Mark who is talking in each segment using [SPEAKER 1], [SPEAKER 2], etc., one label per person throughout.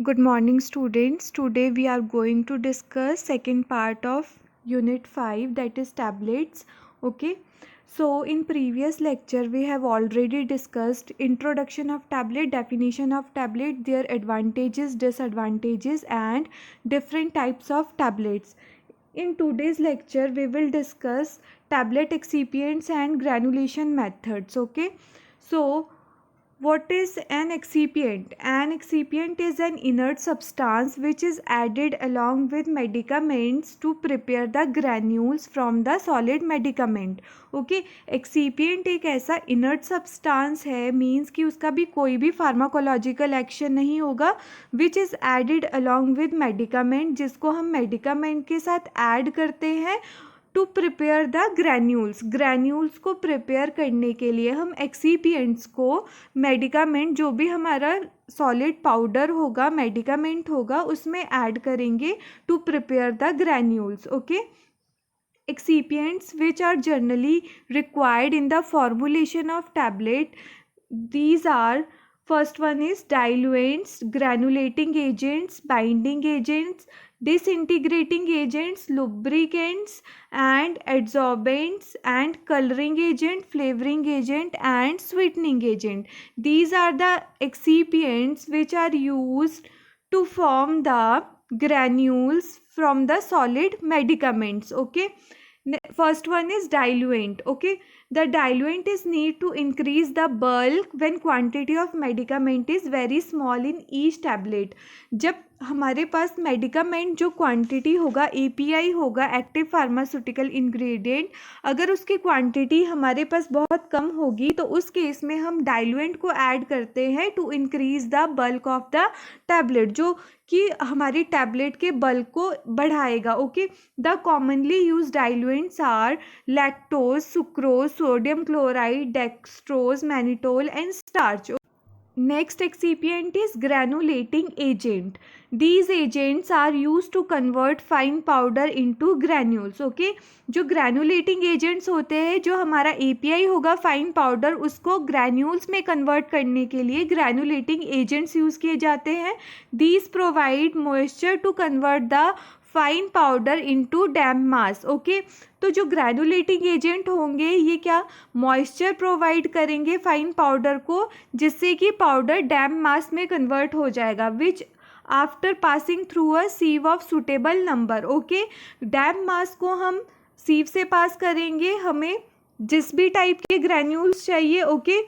[SPEAKER 1] Good morning students. Today we are going to discuss second part of unit 5, that is tablets. Okay. So in previous lecture we have already discussed introduction of tablet, definition of tablet, their advantages, disadvantages and different types of tablets. In today's lecture we will discuss tablet excipients and granulation methods. Okay. So what is an excipient? An excipient is an inert substance which is added along with medicaments to prepare the granules from the solid medicament. Okay excipient एक ऐसा inert substance है, means कि उसका भी कोई भी pharmacological action नहीं होगा, which is added along with medicament, जिसको हम मेडिकामेंट के साथ ऐड करते हैं टू प्रिपेयर द ग्रैन्यूल्स को प्रिपेयर करने के लिए हम एक्सीपियंट्स को मेडिकामेंट, जो भी हमारा सॉलिड पाउडर होगा, मेडिकामेंट होगा, उसमें ऐड करेंगे to prepare the granules. Okay excipients which are generally required in the formulation of tablet, these are, first one is diluents, granulating agents, binding agents, disintegrating agents, lubricants and adsorbents, and coloring agent, flavoring agent and sweetening agent. These are the excipients which are used to form the granules from the solid medicaments. Okay, first one is diluent. Okay, the diluent is need to increase the bulk when quantity of medicament is very small in each tablet. जब हमारे पास medicament जो quantity होगा, API होगा, active pharmaceutical ingredient, अगर उसकी quantity हमारे पास बहुत कम होगी तो उस केस में हम डाइल्यूएंट को ऐड करते हैं to increase the bulk of the tablet, जो कि हमारी टैबलेट के बल्क को बढ़ाएगा. Okay, the commonly use diluents are lactose, sucrose, sodium chloride, dextrose, mannitol and starch. Next excipient is granulating agent. These agents are used to convert fine powder into granules. Okay, जो granulating agents होते हैं, जो हमारा API होगा fine powder, उसको granules में convert करने के लिए granulating agents यूज़ किए जाते हैं. These provide moisture to convert the fine powder into dam mass. Okay, तो जो ग्रैनुलेटिंग एजेंट होंगे ये क्या मॉइस्चर प्रोवाइड करेंगे फाइन पाउडर को, जिससे कि पाउडर डैम मास में कन्वर्ट हो जाएगा, which after passing through a sieve of suitable number. Okay, damp mass को हम सीव से पास करेंगे, हमें जिस भी टाइप के ग्रैन्यूल्स चाहिए. ओके,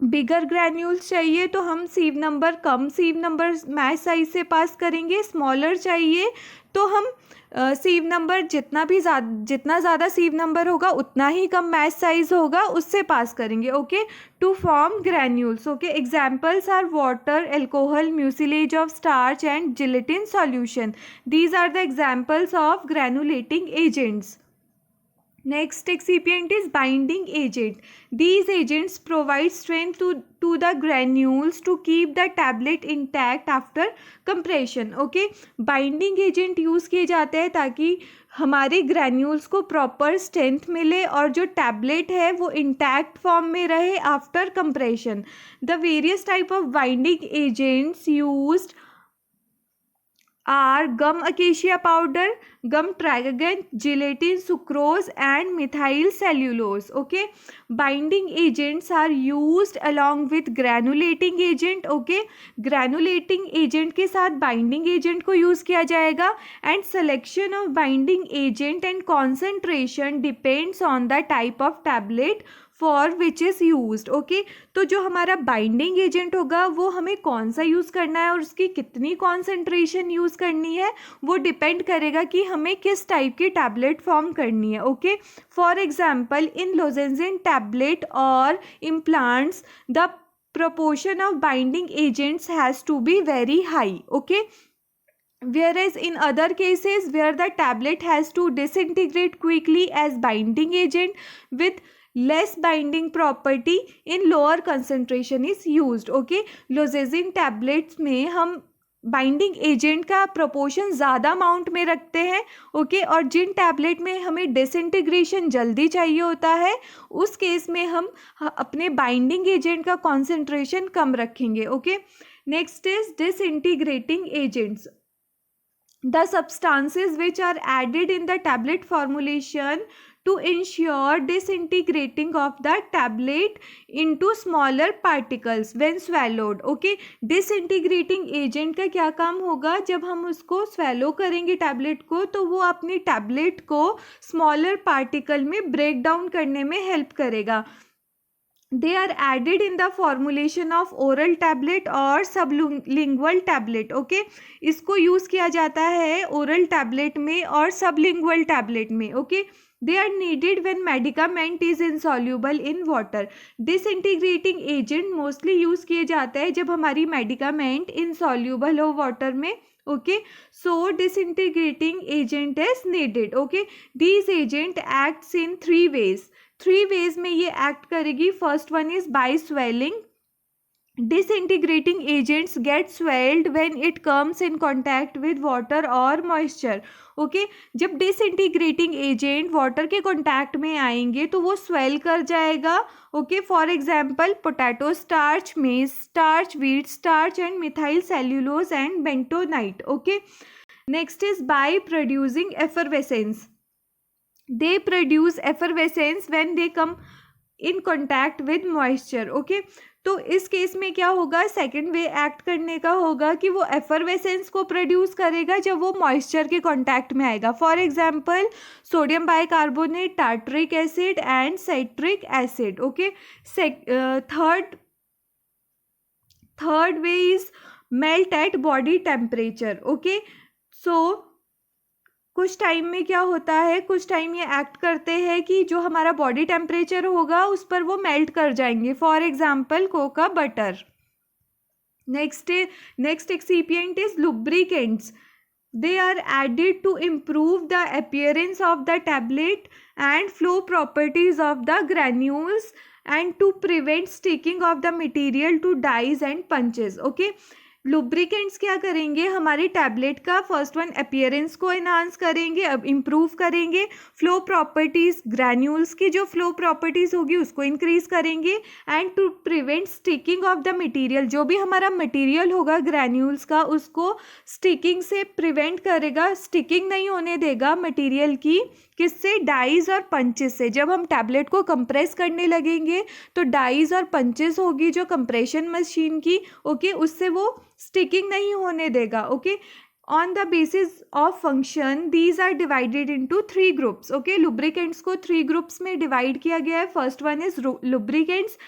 [SPEAKER 1] बिगर ग्रैन्यूल्स चाहिए तो हम सीव नंबर, कम सीव नंबर मैच साइज से पास करेंगे. स्मॉलर चाहिए तो हम सीव नंबर जितना ज़्यादा सीव नंबर होगा उतना ही कम मैच साइज होगा, उससे पास करेंगे. Okay, to form granules. Okay, examples are water, alcohol, mucilage of starch and gelatin solution. These are the examples of granulating agents. Next excipient is binding agent. These agents provide strength to the granules to keep the tablet intact after compression. Okay, binding agent use किए जाते हैं ताकि हमारे granules को proper strength मिले और जो tablet है वो इंटैक्ट फॉर्म में रहे after compression. The various type of binding agents used are gum acacia powder, gum tragacanth, gelatin, sucrose and methyl cellulose. Okay, binding agents are used along with granulating agent. Okay, granulating agent के साथ binding agent को use किया जाएगा, and selection of binding agent and concentration depends on the type of tablet for which is used. Okay, तो जो हमारा binding agent होगा वो हमें कौन सा यूज़ करना है और उसकी कितनी कॉन्सेंट्रेशन यूज़ करनी है वो डिपेंड करेगा कि हमें किस टाइप की टैबलेट फॉर्म करनी है. Okay, for example in lozenge tablet और implants the proportion of binding agents has to be very high. Okay, whereas in other cases where the tablet has to disintegrate quickly as binding agent with less binding property in lower concentration is used. Okay, lozengin tablets में हम binding agent का proportion ज़्यादा amount में रखते हैं. Okay, और जिन tablet में हमें डिसइंटीग्रेशन जल्दी चाहिए होता है उस केस में हम अपने बाइंडिंग एजेंट का कॉन्सेंट्रेशन कम रखेंगे. Okay, Next is disintegrating agents. The substances which are added in the tablet formulation to ensure disintegrating of the tablet into smaller particles when swallowed. Okay, disintegrating agent का क्या काम होगा, जब हम उसको swallow करेंगे टैबलेट को तो वो अपनी टैबलेट को smaller particle में break down करने में help करेगा. They are added in the formulation of oral tablet or sublingual tablet. Okay, इसको यूज किया जाता है oral tablet में और sublingual tablet में. Okay, they are needed when medicament is insoluble in water. Disintegrating agent mostly use किए जाता है जब हमारी medicament insoluble हो water में. Okay, so disintegrating agent is needed. Okay, these agent acts in 3 ways. 3 ways में ये एक्ट करेगी. First one is by swelling. Disintegrating agents get swelled when it comes in contact with water or moisture. Okay, जब disintegrating agent water के contact में आएंगे तो वो swell कर जाएगा. Okay, for example potato starch, maize starch, wheat starch and methyl cellulose and bentonite. Okay, next is by producing effervescence. They produce effervescence when they come in contact with moisture. Okay, तो इस case में क्या होगा, second way act करने का होगा कि वो एफरवेसेंस को प्रोड्यूस करेगा जब वो मॉइस्चर के कांटेक्ट में आएगा. For example sodium bicarbonate, tartaric acid and citric acid. Okay, third way is melt at body temperature. Okay, so कुछ टाइम में क्या होता है, कुछ टाइम ये एक्ट करते हैं कि जो हमारा बॉडी टेम्परेचर होगा उस पर वो मेल्ट कर जाएंगे. For example cocoa butter. Next excipient is lubricants. They are added to improve the appearance of the tablet and flow properties of the granules and to prevent sticking of the material to dyes and punches. Okay, lubricants क्या करेंगे, हमारे tablet का first one appearance को enhance करेंगे, अब improve करेंगे. Flow properties, granules की जो फ्लो प्रॉपर्टीज होगी उसको इंक्रीज करेंगे. And to prevent sticking of the material, जो भी हमारा मटेरियल होगा ग्रैन्यूल्स का उसको स्टिकिंग से प्रिवेंट करेगा, स्टिकिंग नहीं होने देगा मटेरियल की. किससे, डाइज और पंचेस से. जब हम टैबलेट को कंप्रेस करने लगेंगे तो डाइज और पंचेस होगी जो कंप्रेशन मशीन की. ओके, उससे वो स्टिकिंग नहीं होने देगा. Okay, on the basis of function these are divided into 3 groups. Okay, lubricants को 3 ग्रुप्स में डिवाइड किया गया है. First one is lubricants.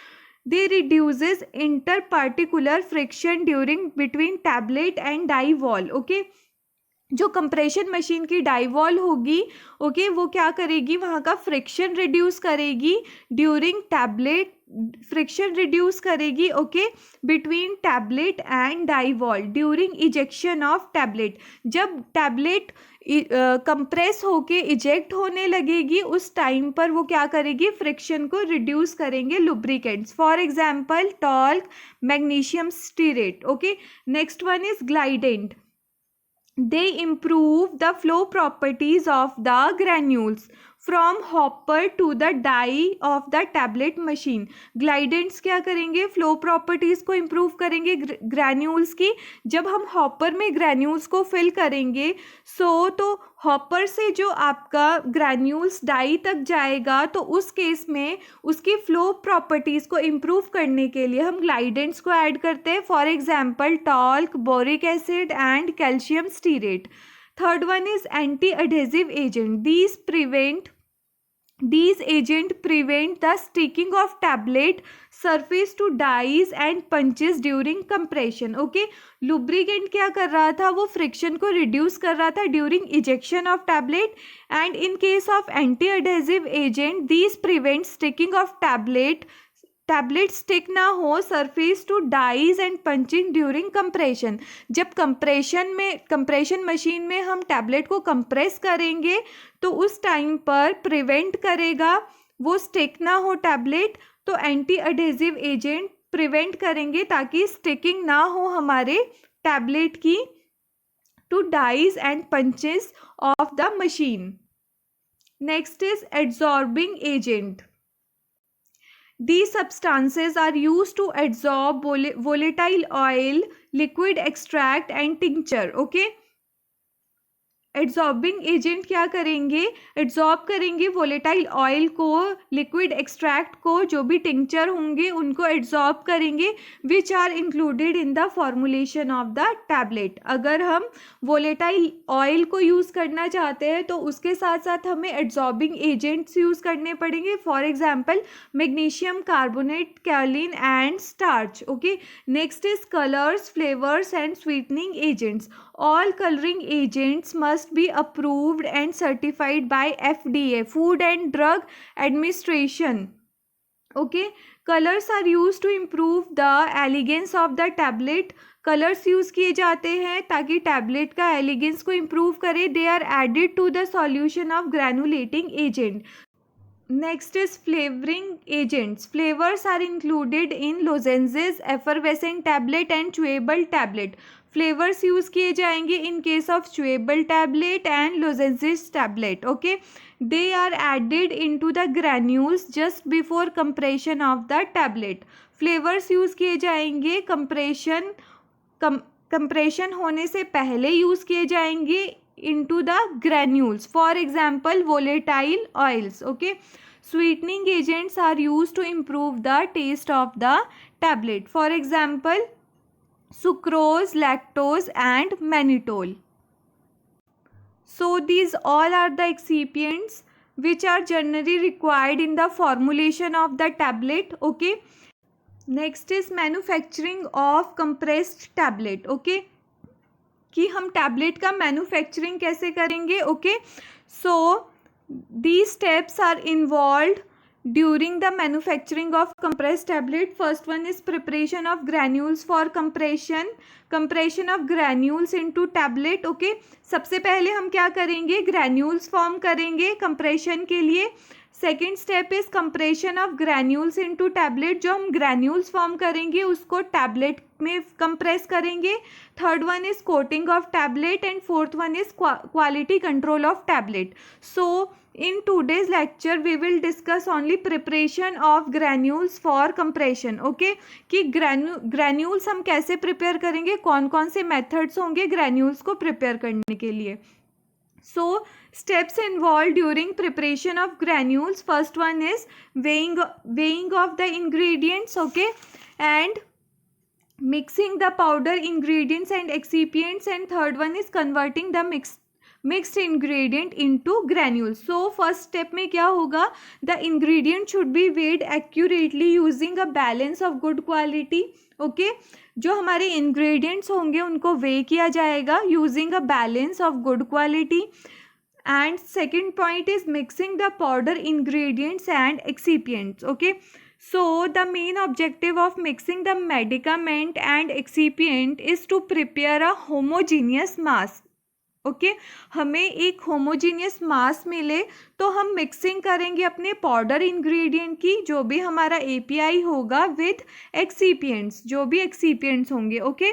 [SPEAKER 1] They reduces inter particular friction during between tablet and die wall. Okay, जो compression machine की die wall होगी, okay, वो क्या करेगी, वहाँ का फ्रिक्शन रिड्यूस करेगी ड्यूरिंग टैबलेट, फ्रिक्शन रिड्यूस करेगी. Okay, between tablet and die wall during ejection of tablet. जब टैबलेट कंप्रेस होके इजेक्ट होने लगेगी उस टाइम पर वो क्या करेगी, फ्रिक्शन को रिड्यूस करेंगे lubricants. For example talk, magnesium stearate. Okay, next one is glidant. They improve the flow properties of the granules from hopper to the die of the tablet machine. Glidants क्या करेंगे, flow properties को improve करेंगे granules की. जब हम hopper में granules को fill करेंगे तो हॉपर से जो आपका ग्रैन्यूल्स डाई तक जाएगा तो उस केस में उसकी फ्लो प्रॉपर्टीज़ को इम्प्रूव करने के लिए हम ग्लाइडेंट्स को ऐड करते हैं. For example talk, boric acid and calcium stearate. Third one is anti adhesive agent. These agents prevent the sticking of tablet surface to dyes and punches during compression. Okay, lubricant क्या कर रहा था, वो friction को reduce कर रहा था during ejection of tablet, and in case of anti-adhesive agent these prevent sticking of tablet stick ना हो surface to dies and punching during compression. जब कंप्रेशन मशीन में हम टैबलेट को कंप्रेस करेंगे तो उस टाइम पर प्रिवेंट करेगा, वो स्टिक ना हो टैबलेट. तो एंटी अडेसिव एजेंट प्रिवेंट करेंगे ताकि स्टिकिंग ना हो हमारे टैबलेट की to dies and punches of the machine. Next is adsorbing agent. These substances are used to absorb volatile oil liquid extract and tincture. Okay, adsorbing agent क्या करेंगे, adsorb करेंगे volatile oil को, liquid extract को, जो भी tincture होंगे उनको adsorb करेंगे, which are included in the formulation of the tablet. अगर हम वोलेटाइल ऑयल को यूज़ करना चाहते हैं तो उसके साथ साथ हमें एड्जॉर्बिंग एजेंट्स यूज़ करने पड़ेंगे, for example magnesium carbonate, Kaelin and starch. Okay, next is colours, flavours and sweetening agents. All coloring agents must be approved and certified by FDA, Food and Drug Administration. Okay, colors are used to improve the elegance of the tablet. Colours use किए जाते हैं ताकि tablet का elegance को improve करे। They are added to the solution of granulating agent. Next is flavoring agents. Flavors are included in lozenges, effervescent tablet and chewable tablet. Flavors use किए जाएंगे in case of chewable tablet and lozenges tablet. Okay, they are added into the granules just before compression of the tablet. Flavors use किए जाएंगे compression होने से पहले use किए जाएंगे into the granules, for example volatile oils. Okay, sweetening agents are used to improve the taste of the tablet, for example sucrose, lactose and mannitol. So these all are the excipients which are generally required in the formulation of the tablet. Okay, next is manufacturing of compressed tablet. Okay, कि हम tablet का manufacturing कैसे करेंगे। Okay, so these steps are involved during the manufacturing of compressed tablet. First one is preparation of granules for compression of granules into tablet. Okay, सबसे पहले हम क्या करेंगे, ग्रैन्यूल्स फॉर्म करेंगे कंप्रेशन के लिए। Second step is compression of granules into tablet. जो हम ग्रैन्यूल्स फॉर्म करेंगे उसको टैबलेट में कंप्रेस करेंगे। Third one is coating of tablet and fourth one is quality control of tablet. So in today's lecture we will discuss only preparation of granules for compression. Okay, कि granules हम कैसे prepare करेंगे, कौन कौन से methods होंगे granules को prepare करने के लिए। So steps involved during preparation of granules. First one is weighing of the ingredients. Okay, and mixing the powder ingredients and excipients, and third one is converting the mixed ingredient into granules. So first step में क्या होगा, the ingredient should be weighed accurately using a balance of good quality. Okay, जो हमारे ingredients होंगे उनको weigh किया जाएगा using a balance of good quality. And second point is mixing the powder ingredients and excipients. Okay, so the main objective of mixing the medicament and excipient is to prepare a homogeneous mass. Okay, हमें एक homogeneous मास मिले तो हम mixing करेंगे अपने powder ingredient की, जो भी हमारा एपीआई होगा, विथ एक्सीपिएंट्स, जो भी एक्सीपिएंट्स होंगे। Okay,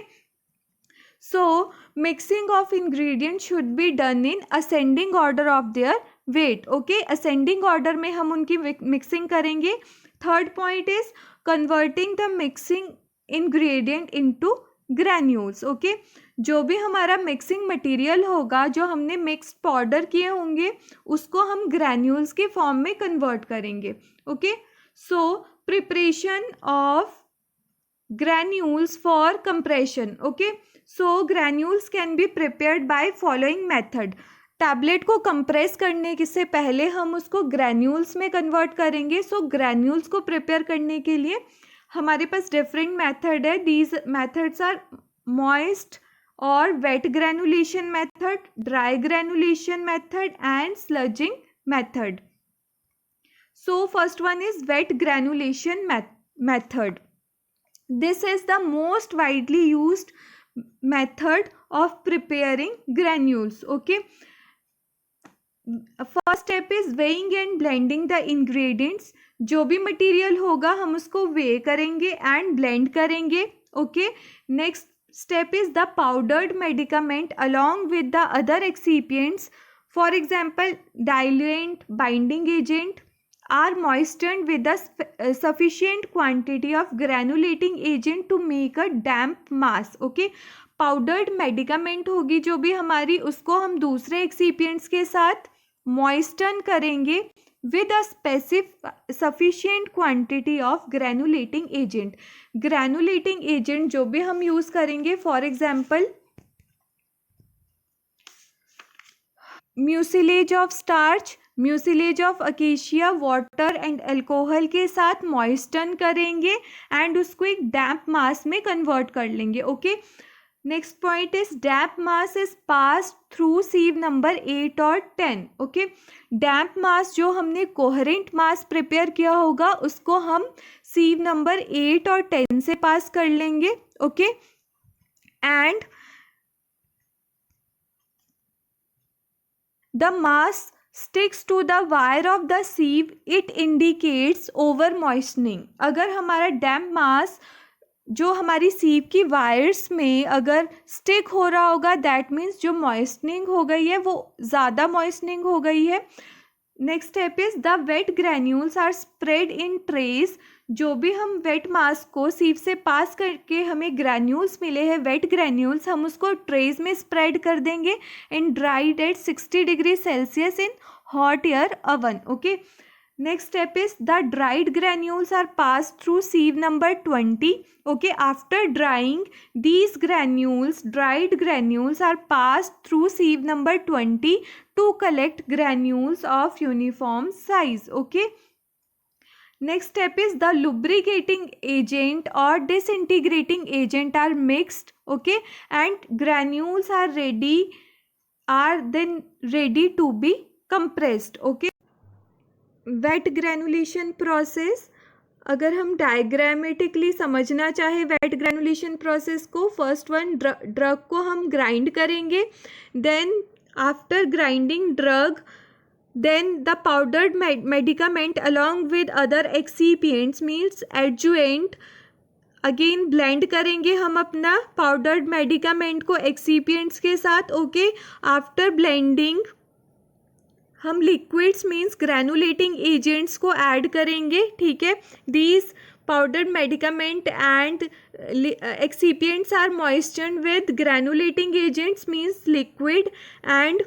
[SPEAKER 1] so mixing of ingredient should be done in ascending order of their weight. Okay, ascending order में हम उनकी मिक्सिंग करेंगे। Third point is converting the mixing ingredient into granules. Okay, जो भी हमारा मिक्सिंग मटेरियल होगा, जो हमने मिक्स्ड पाउडर किए होंगे, उसको हम ग्रैन्यूल्स के फॉर्म में कन्वर्ट करेंगे। Okay, so preparation of granules for compression. Okay, so granules can be prepared by following method. Tablet को कंप्रेस करने से पहले हम उसको ग्रैन्यूल्स में कन्वर्ट करेंगे। सो ग्रैन्यूल्स को प्रिपेयर करने के लिए हमारे पास डिफरेंट मेथड है। दीज मेथड्स आर मॉइस्ट और wet granulation method, dry granulation method and slugging method. So first one is wet granulation method. This is the most widely used method of preparing granules. Okay, first step is weighing and blending the ingredients. जो भी material होगा हम उसको weigh करेंगे and blend करेंगे. Okay, next step is the powdered medicament along with the other excipients, for example diluent, binding agent, are moistened with a sufficient quantity of granulating agent to make a damp mass. Okay, powdered medicament होगी जो भी हमारी, उसको हम दूसरे excipients के साथ मॉइस्टन करेंगे with a sufficient quantity of granulating agent. granulating agent जो भी हम यूज करेंगे, for example mucilage of starch, mucilage of acacia, water and alcohol के साथ मॉइस्टन करेंगे एंड उसको एक डैम्प मास में कन्वर्ट कर लेंगे. Okay, next point is damp mass is pass through sieve number 8 और 10. ओके, डैम्प मास जो हमने कोहेरेंट मास प्रिपेयर किया होगा उसको हम सीव नंबर 8 और 10 से पास कर लेंगे. Okay, and the mass sticks to the wire of the sieve, it indicates over moistening. अगर हमारा डैम्प मास जो हमारी सीव की वायर्स में अगर स्टिक हो रहा होगा, दैट मीन्स जो मॉइस्टनिंग हो गई है वो ज़्यादा मॉइस्टनिंग हो गई है. Next step is the wet granules are spread in trays. जो भी हम वेट मास को सीव से पास करके हमें ग्रैन्यूल्स मिले हैं, वेट ग्रैन्यूल्स, हम उसको ट्रेस में स्प्रेड कर देंगे and dried at 60 degree Celsius in hot air oven. Okay, next step is the dried granules are passed through sieve number 20. Okay, after drying, these granules, dried granules, are passed through sieve number 20 to collect granules of uniform size. Okay, next step is the lubricating agent or disintegrating agent are mixed. Okay, and granules are then ready to be compressed. Okay, wet granulation process, अगर हम diagrammatically समझना चाहे wet granulation process को, first one, drug को हम grind करेंगे, then after grinding drug, then the powdered medicament along with other excipients means adjuvant, again blend करेंगे हम अपना पाउडर्ड मेडिकामेंट को एक्सीपिएंट्स के साथ. ओके, आफ्टर ब्लेंडिंग हम लिक्विड्स मीन्स ग्रैनुलेटिंग एजेंट्स को ऐड करेंगे. ठीक है, these powdered medicament and excipients are moistured with ग्रैनुलेटिंग agents means liquid, and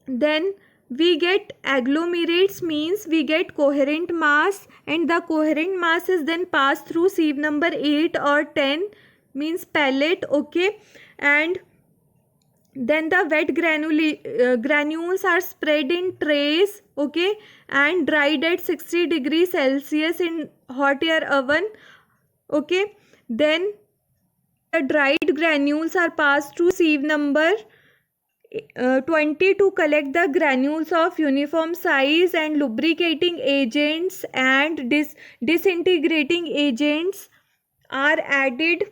[SPEAKER 1] then we get agglomerates means we get coherent mass, and the coherent mass is then passed through sieve number 8 or 10 means pellet. Okay, and then the wet granules are spread in trays. Okay, and dried at 60 degrees Celsius in hot air oven. Okay, then the dried granules are passed through sieve number 20 to collect the granules of uniform size, and lubricating agents and disintegrating agents are added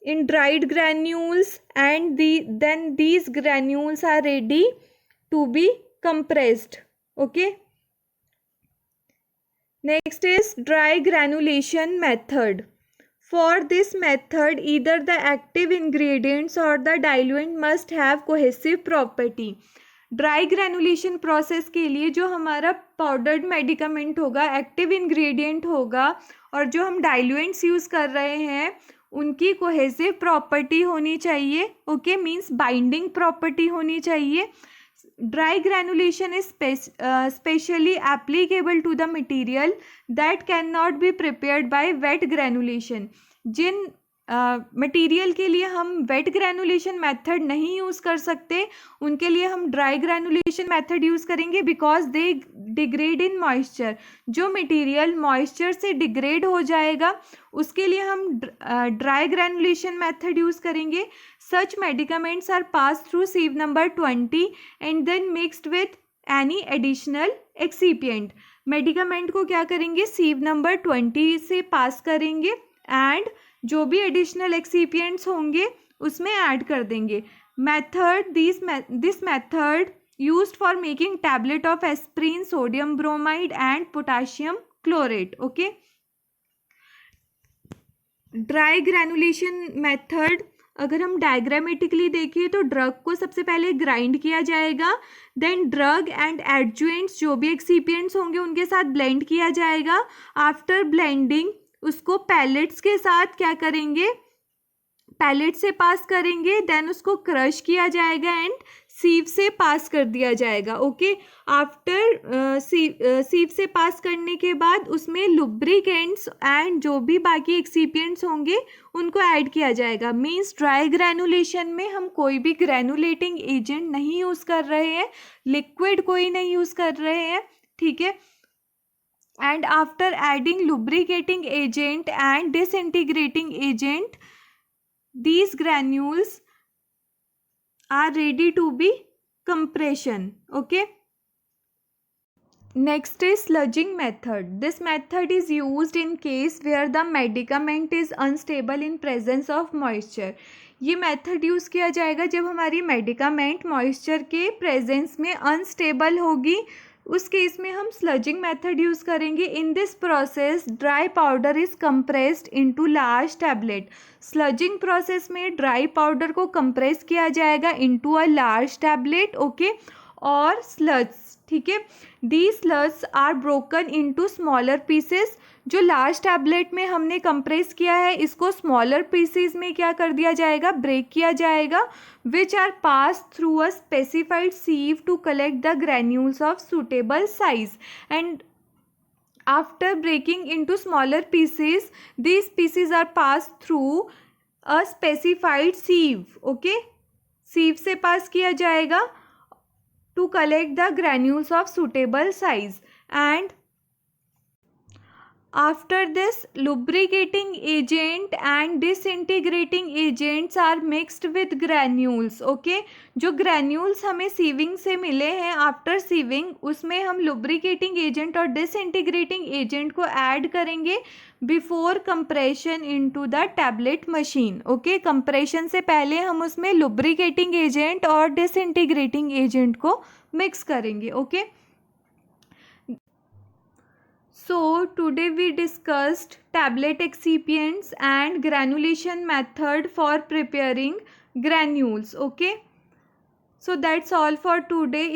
[SPEAKER 1] in dried granules, and then these granules are ready to be compressed. Okay, next is dry granulation method. For this method, either the active ingredients or the diluent must have cohesive property. Dry granulation process के लिए जो हमारा powdered medicament होगा, active ingredient होगा, और जो हम diluents use कर रहे हैं उनकी कोहेसिव प्रॉपर्टी होनी चाहिए. ओके, मीन्स बाइंडिंग प्रॉपर्टी होनी चाहिए. Dry granulation is specially applicable to the material that cannot be prepared by wet granulation. जिन मटेरियल के लिए हम वेट ग्रैनुलेशन मेथड नहीं यूज़ कर सकते, उनके लिए हम ड्राई ग्रैनुलेशन मेथड यूज़ करेंगे, because they degrade in moisture. जो मटेरियल मॉइस्चर से डिग्रेड हो जाएगा उसके लिए हम ड्राई ग्रैनुलेशन मेथड यूज़ करेंगे. Such medicaments are pass through sieve number 20 and then mixed with any additional excipient. Medicament को क्या करेंगे, सीव नंबर 20 से पास करेंगे एंड जो भी एडिशनल एक्सीपिएंट्स होंगे उसमें ऐड कर देंगे. Method this method used for making tablet of aspirin, sodium bromide and potassium chlorate. Okay, dry granulation method अगर हम डायग्रामेटिकली देखें तो ड्रग को सबसे पहले ग्राइंड किया जाएगा, देन ड्रग एंड एडजुएंट्स जो भी एक्सिपिएंट्स होंगे उनके साथ ब्लेंड किया जाएगा। आफ्टर ब्लेंडिंग उसको पैलेट्स के साथ क्या करेंगे, पैलेट से पास करेंगे, देन उसको क्रश किया जाएगा एंड सीव से पास कर दिया जाएगा। ओके, आफ्टर सीव से पास करने के बाद उसमें लुब्रिकेंट्स एंड जो भी बाकी एक्सिपिएंट्स होंगे उनको ऐड किया जाएगा। मींस ड्राई ग्रैनुलेशन में हम कोई भी ग्रैनुलेटिंग एजेंट नहीं यूज़ कर रहे हैं, लिक्विड कोई नहीं यूज़ कर रहे हैं, ठीक है। And after adding lubricating agent and disintegrating agent, these granules are ready to be compression. Okay, next is sludging method. This method is used in case where the medicament is unstable in presence of moisture. ये method use किया जाएगा जब हमारी medicament moisture के presence में unstable होगी, उस case में हम स्लजिंग मेथड यूज़ करेंगे। In this process dry powder is compressed into large tablet. Slugging process में ड्राई पाउडर को कंप्रेस किया जाएगा into a large tablet, okay, और स्लज, ठीक है। The slug are broken into smaller pieces. जो large tablet में हमने कंप्रेस किया है इसको स्मॉलर पीसेस में क्या कर दिया जाएगा, ब्रेक किया जाएगा, which are pass through a specified sieve to collect the granules of suitable size. And after breaking into smaller pieces, these pieces are passed through a specified sieve. Okay, sieve से पास किया जाएगा to collect the granules of suitable size. And after this, lubricating agent and disintegrating agents are mixed with granules. Okay, जो granules हमें sieving से मिले हैं after sieving, उसमें हम lubricating agent और disintegrating agent को ऐड करेंगे before compression into the tablet machine. Okay, compression से पहले हम उसमें lubricating agent और disintegrating agent को मिक्स करेंगे। Okay, so today we discussed tablet excipients and granulation method for preparing granules. Okay, so that's all for today. If